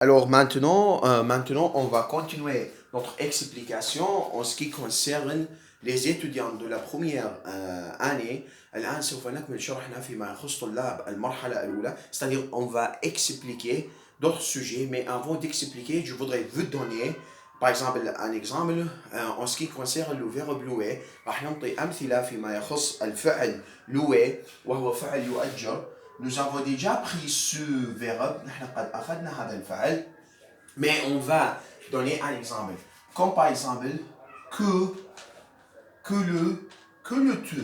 Alors maintenant, on va continuer notre explication en ce qui concerne les étudiants de la première année. الآن سوف نكمل شرحنا فيما يخص طلاب المرحلة الأولى. C'est-à-dire on va expliquer d'autres sujets, mais avant d'expliquer, je voudrais vous donner par exemple un exemple en ce qui concerne le verbe louer. راح نعطي أمثلة فيما يخص الفعل louer وهو فعل يؤجر. Nous avons déjà pris ce verbe, نحن قد أخذنا هذا الفعل, mais on va donner un exemple. Comme par exemple, que, que le te,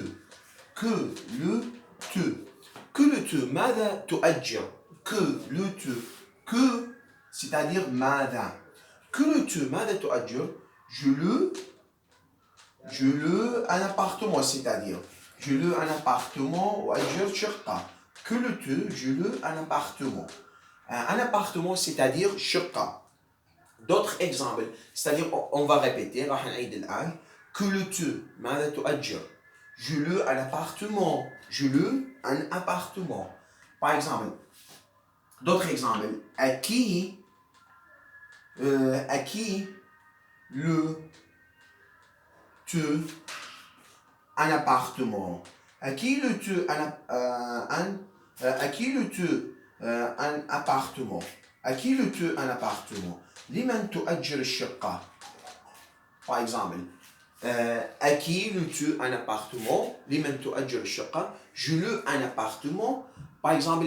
que le te, que le te, ماذا تؤجر, que le te, que, c'est-à-dire ماذا, que le te, ماذا تؤجر, un appartement, c'est-à-dire, je le un appartement, وأجر شقة. Que le te, je le un appartement. Un appartement, c'est-à-dire شقة. D'autres exemples, c'est-à-dire on va répéter, راح نعيد الآن. Que le te, ماذا تؤجر. Je le un appartement. Je le un appartement. Par exemple, d'autres exemples. À qui le te un appartement. À qui le te à qui le te un appartement. À qui le te un appartement. لمن تؤجر الشقة. Par exemple, à qui le te un appartement. لمن تؤجر الشقة. Je le un appartement. Par exemple,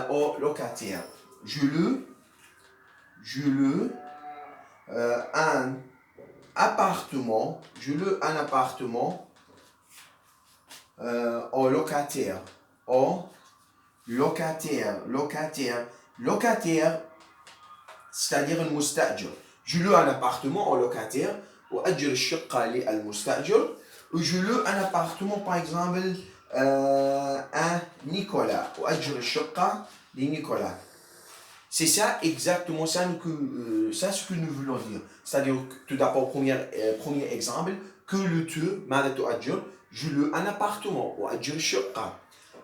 au locataire. Je le un appartement. Je le un appartement au locataire. Au locataire, c'est-à-dire المستأجر. Je loue un appartement au locataire وأجر الشقة للمستأجر. Je loue un appartement par exemple à Nicolas وأجر الشقة لنيكولا. C'est ça exactement ça ce que nous voulons dire. C'est-à-dire tout d'abord premier exemple, que le te ماذا تؤجر. Je loue un appartement وأجر الشقة.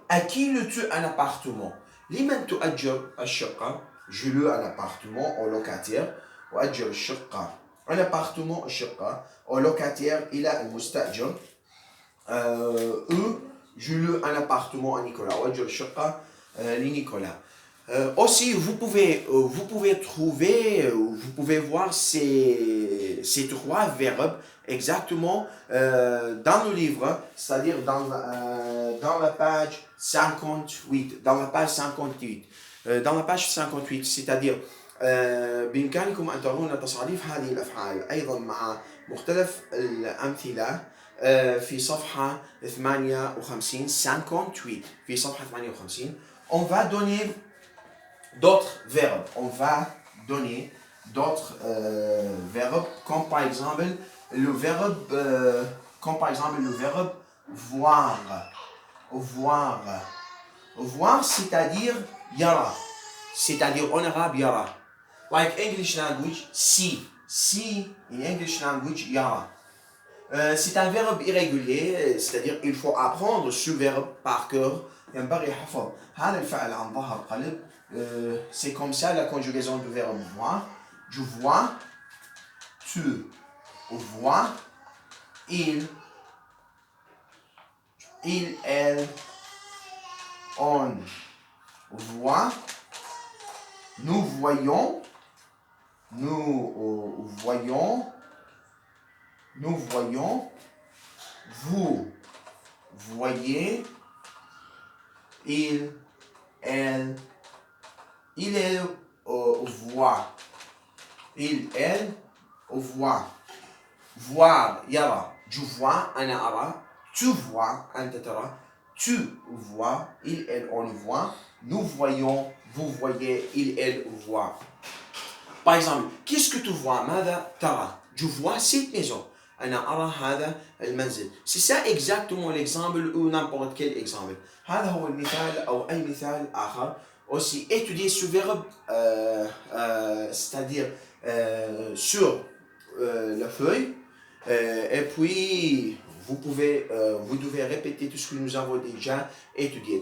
À qui le tu un appartement. لمن تؤجر الشقة. Je loue un appartement au locataire وأجر الشقة. Un appartement الشقة au locataire إلى المستأجر. Je loue un appartement à Nicolas وأجر الشقة لنيكولا. Aussi, vous pouvez trouver, vous pouvez voir ces trois verbes exactement dans le livre, c'est-à-dire dans la page 58. Dans la page 58. Dans la page 58, c'est-à-dire بإمكانكم أن ترون تصاريف هذه الأفعال أيضا مع مختلف الأمثلة في صفحة 58. في صفحة 58. On va donner d'autres verbes. On va donner d'autres verbes, comme par exemple le verbe, voir. Voir, c'est-à-dire yara. C'est-à-dire en arabe yara. Like English language, see. See in English language yara. C'est un verbe irrégulier, c'est-à-dire il faut apprendre ce verbe par cœur. ينبغي حفظ هذا الفعل عن ظهر قلب. C'est comme ça la conjugaison du verbe voir. Je vois, tu vois, il, elle, on voit, nous voyons, vous voyez, il, elle voit, elle voit. Voir, yara. Je vois, ana ara. Tu vois, anta tara. Tu vois, il, elle, on voit. Nous voyons, vous voyez, il, elle voit. Par exemple, qu'est-ce que tu vois? ماذا ترى? Je vois cette maison. أنا أرى هذا المنزل. C'est ça exactement l'exemple ou n'importe quel exemple. هذا هو المثال أو أي مثال آخر. Aussi, étudier ce verbe, c'est-à-dire sur la feuille, et puis vous devez répéter tout ce que nous avons déjà étudié.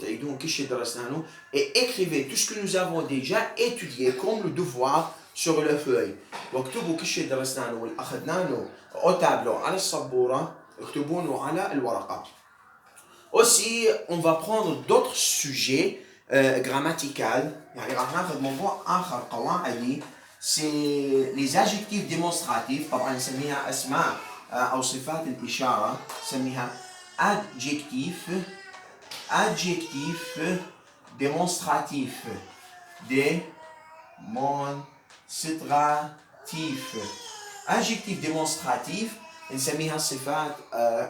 Et écrivez tout ce que nous avons déjà étudié comme le devoir sur la feuille. واكتبوا كل شيء درسناه واللي أخذناه au tableau على السبورة اكتبونه على الورقة. Aussi, on va prendre d'autres sujets grammaticaux. يعني راح ناخذ موضوع آخر قواعدي. C'est les adjectifs démonstratifs. طبعا نسميها أسماء أو صفات الإشارة. نسميها adjectif démonstratif. Adjectif démonstratif نسميها صفات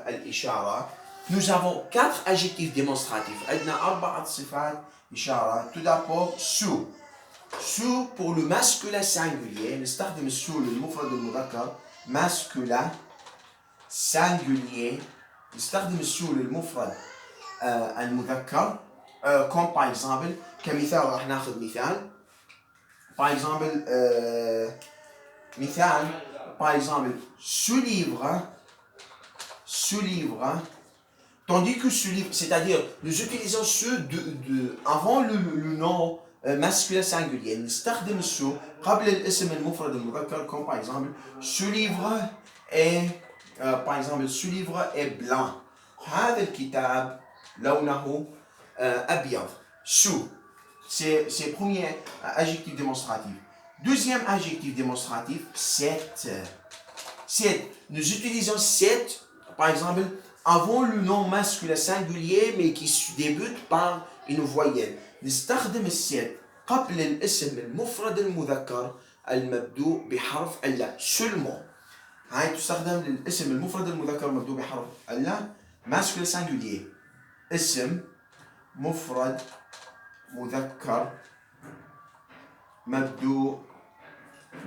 الإشارة. Nous avons 4 adjectifs démonstratifs. عندنا 4 صفات إشارة. Tout d'abord sous. Sous pour le masculin singulier. نستخدم sous للمفرد المذكر masculin singulier. نستخدم sous للمفرد المذكر. Comme par exemple كمثال راح ناخذ مثال. Par exemple مثال par exemple ce livre, tandis que ce livre, c'est-à-dire nous utilisons ce avant le nom masculin singulier. نستخدم ce قبل الاسم المفرد المذكر comme par exemple ce livre est par exemple ce livre est blanc. هذا الكتاب لونه أبيض. Sous. C'est le premier adjectif démonstratif. Deuxième adjectif démonstratif, cette. Nous utilisons cette, par exemple, avant le nom masculin singulier, mais qui débute par une voyelle. نستخدم الست قبل الاسم المفرد المذكر المبدوء بحرف اللا. Seulement. هاي تستخدم للاسم المفرد المذكر المبدوء بحرف اللا masculin singulier. اسم مفرد مذكر مبدوء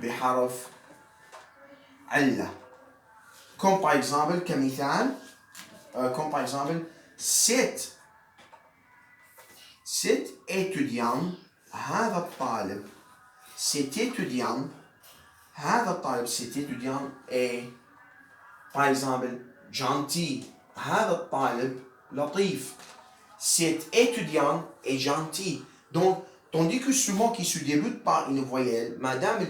بحرف علة. Comme par exemple كمثال comme par exemple cet étudiant هذا الطالب. Cet étudiant هذا الطالب cet étudiant est par exemple gentil. هذا الطالب لطيف. Cet étudiant est gentil. Donc, tandis que ce mot qui se débute par une voyelle, madame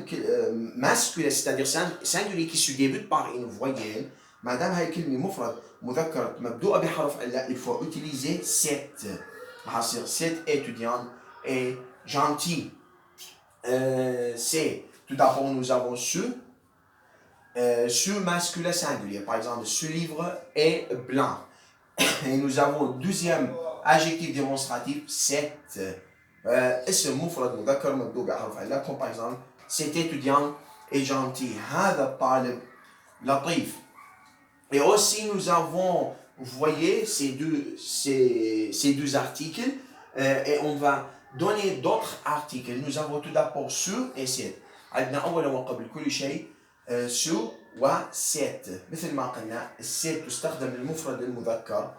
masculin, c'est-à-dire singulier qui se débute par une voyelle, madame هاي كلمة مفرد مذكر مبدوءة بحرف علة, il faut utiliser cet. Cet étudiant est gentil. C'est, tout d'abord nous avons ce masculin singulier. Par exemple, ce livre est blanc. Et nous avons deuxième adjectif démonstratif, cette. اسم مفرد مذكر مبدوء بحرف علة. Comme par exemple, cet étudiant est gentil. هذا الطالب لطيف. Et aussi nous avons, vous voyez, ces deux articles. Et on va donner d'autres articles. Nous avons tout d'abord ce et cette. عندنا أولا وقبل كل شيء ce وست. مثل ما قلنا الست تستخدم للمفرد المذكر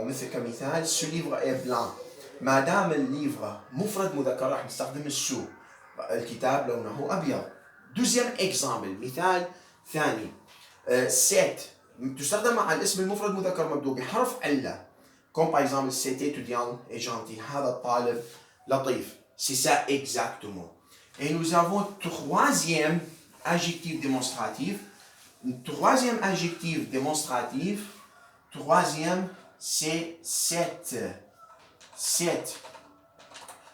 مثل كمثال ce livre est blanc. ما دام الليفر مفرد مذكر راح نستخدم السو. الكتاب لونه أبيض. Deuxième exemple مثال ثاني set تستخدم مع الاسم المفرد المذكر مبدوء بحرف علة. Comme par exemple cet étudiant est gentil. هذا الطالب لطيف. C'est ça exactement. Et nous avons troisième adjectif démonstratif. Troisième adjectif démonstratif. Troisième, c'est cette. Cette.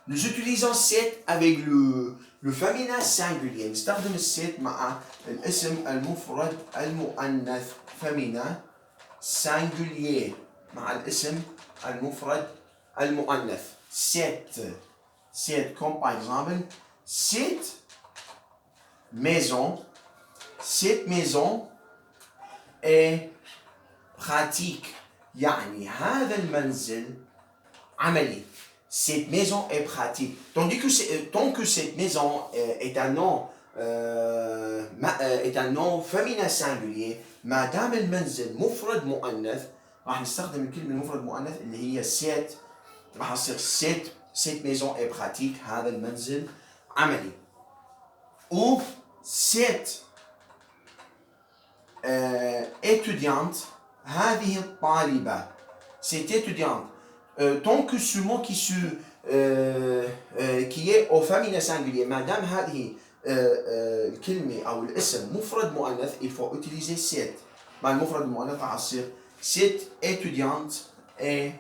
Nous utilisons cette avec le féminin singulier. نستخدم الست مع الاسم المفرد المؤنث féminin singulier مع الاسم المفرد المؤنث. Cette. Cette. Comme par exemple, cette maison. Cette maison est pratique. يعني هذا المنزل عملي. Cette maison est pratique. Tant que cette maison est un nom féminin singulier, ما دام المنزل مفرد مؤنث راح نستخدم الكلمة المفرد مؤنث اللي هي cette. راح تصير cette maison est pratique. هذا المنزل عملي. Ou cette étudiante هذه الطالبة. Cette étudiante. Tant que ce mot qui est au féminin singulier, madame هذه الكلمة أو الاسم مفرد مؤنث, il faut utiliser cette. مع المفرد المؤنث راح يصير cette étudiante est,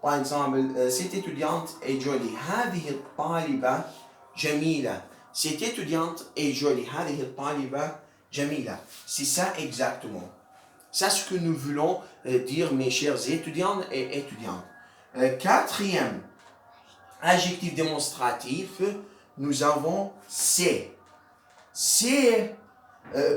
par exemple, cette étudiante est jolie. هذه الطالبة جميلة. Cette étudiante est jolie. هذه الطالبة جميلة. C'est ça exactement. C'est ce que nous voulons dire, mes chers étudiants et étudiantes. Quatrième adjectif démonstratif, nous avons c'est. C'est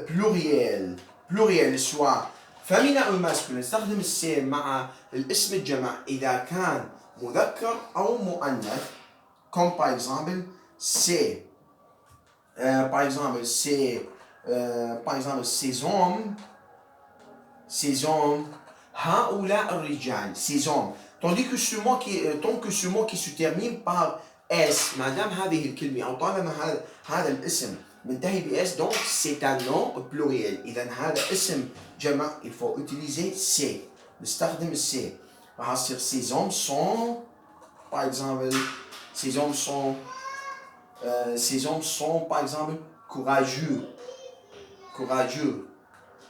pluriel. Pluriel, soit féminin ou masculin. نستخدم c'est مع الاسم الجمع إذا كان مذكر أو مؤنث. Comme par exemple, c'est. Par exemple, c'est. Par exemple, ces hommes, هؤلاء الرجال, ces hommes. Tandis que ce mot tant que ce mot qui se termine par S, madame هذه الكلمة أو طالما هذا الاسم منتهي بS, donc c'est un nom pluriel. إذا هذا اسم جمع, il faut utiliser c'est. نستخدم c'est. راح يصير ces hommes sont, par exemple, ces hommes sont par exemple courageux. Courageux.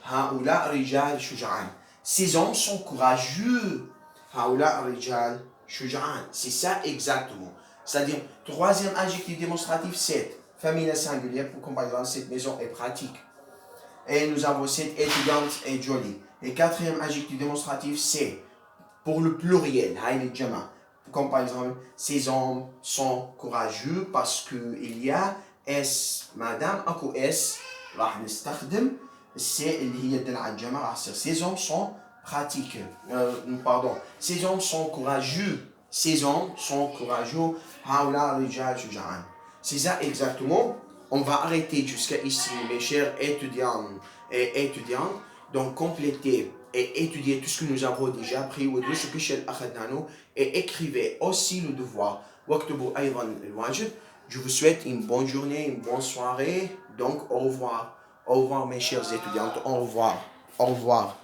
هؤلاء رجال شجعان. Ces hommes sont courageux. هؤلاء رجال شجعان. C'est ça exactement. C'est-à-dire, troisième adjectif démonstratif, c'est féminin singulier, comme par exemple, cette maison est pratique. Et nous avons cette étudiante est jolie. Et quatrième adjectif démonstratif, c'est pour le pluriel, comme par exemple, ces hommes sont courageux parce qu'il y a S, madame, أكو S, راح نستخدم c'est اللي هي تدل على الجمع, راح يصير ces hommes sont pratiques. Pardon, ces hommes sont courageux. Ces hommes sont courageux. هؤلاء رجال شجعان. C'est ça exactement. On va arrêter jusqu'à ici, mes chers étudiants et étudiantes. Donc, complétez et étudiez tout ce que nous avons déjà appris et écrivez aussi le devoir. Je vous souhaite une bonne journée, une bonne soirée. Donc, au revoir. Au revoir, mes chers étudiantes. Au revoir. Au revoir.